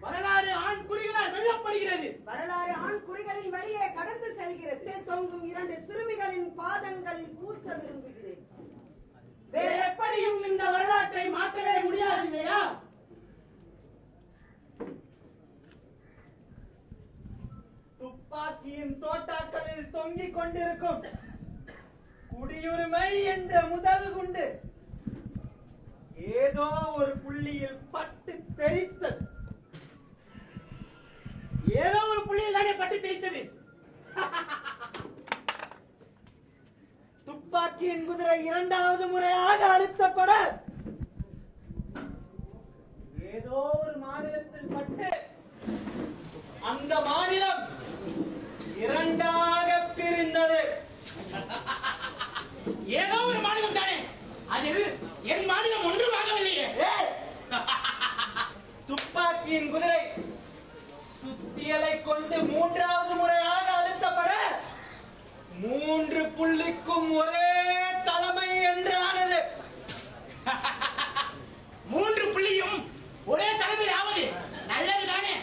வரலாறு ஆண் குறிகளால் வெல்லப்படுகிறது. வரலாறு ஆண் குறிகளின் வழியே கடந்து செல்கிறது. தொங்கும் 2 சிறுமிகளின் பாதங்களில் பூச விரும்புகிறேன். வேற எப்படியும் இந்த வரலாற்றை மாற்றவே முடியாது இல்லையா? துப்பாக்கியின் தோட்டாக்களில் தொங்கிக் கொண்டிருக்கும் குடியுரிமை என்ற முதல் குண்டு ஏதோ ஒரு புள்ளியில் பட்டு தெரித்தது. ஏதோ ஒரு புள்ளியில் தானே பட்டு தெரித்தது. துப்பாக்கியின் குதிரை 2வது முறையாக அழுத்தப்பட ஏதோ ஒரு மாநிலத்தில் பட்டு அந்த மாநிலம் 2ஆக பிரிந்தது. ஏதோ ஒரு மாநிலம் தானே அது. என் மாநிலம் ஒன்றுமாகவில்லையே. துப்பாக்கியின் குதிரை சுத்தியலை கொண்டு 3வது முறையாக அழுத்தப்பட 3 புள்ளிக்கும் ஒரே தலைமை என்றானது. 3 புள்ளியும் ஒரே தலைமை ஆவது நல்லதுதானே.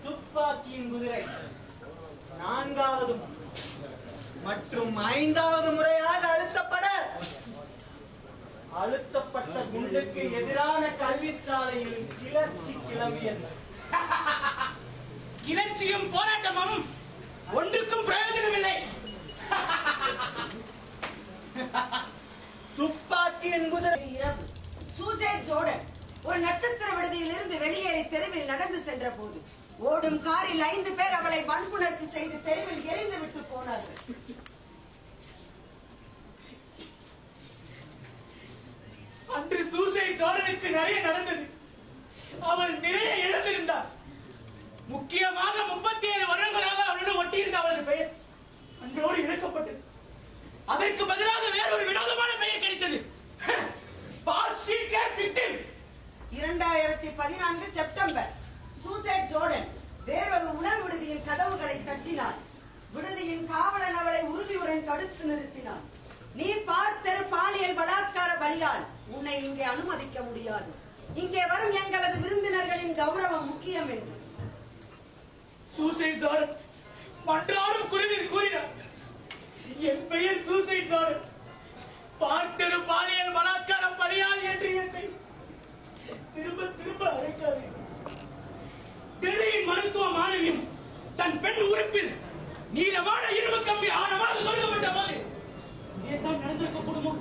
துப்பாக்கியின் குதிரை 4வது மற்றும் 5வது முறையாக அழுத்தப்பட்ட குண்டுக்கு எதிரான கல்விச்சாலையில் கிளர்ச்சி கிளம்பியது. கிளர்ச்சியும் போராட்டமும் ஒன்றுக்கும் பிரயோஜனமில்லை. துப்பாக்கியின் குதிரை சூசைட் ஜோர்டன் ஒரு நட்சத்திர விடுதியில் இருந்து வெளியேறி தெருவில் நடந்து சென்ற போது ஓடும் காரில் 5 பேர் அவளை வன்புணர்ச்சி செய்து தெருவில் எரிந்து விட்டு போனார்கள். அன்று சூசைட் ஜோர்டனுக்கு நிறைய நடந்தது. அவள் நிறைய இழந்திருந்தார். முக்கியமாக 37 வருடங்களாக அவளுடன் ஒட்டியிருந்த அவளது பெயர் அன்றோடு இழக்கப்பட்டது. அதற்கு பதிலாக வேறொரு வினோதமான பெயர் கிடைத்தது. 2014 செப்டம்பர் சூசைட் ஜோர்டன் வேறொரு உணவு விடுதியின் கதவுகளை தட்டினாள். விடுதியின் காவலன் அவளை உறுதியுடன் தடுத்து நிறுத்தினான். நீ பார்த்தரு பாலியல் பலாத்கார பலியால் உன்னை இங்கே அனுமதிக்க முடியாது. இங்கே வரும் எங்களது விருந்தினர்களின் கௌரவம் முக்கியம் என்று சூசைட் ஜோர்டன் மன்றாடும் குரலில் கூறினார். என் பெயர் சூசைட் ஜோர்டன். பார்த்தரு பாலியல் பலாத்கார பலியால் என்று என்னை திரும்ப திரும்ப அழைக்காது. டெல்லியின் மருத்துவ மாணவியும் தன் பெண் உறுப்பில் நீளமான இரும்பு கம்பி ஆழமாக சொருகப்பட்ட போது இதுதான் நடந்திருக்க கூடுமோ?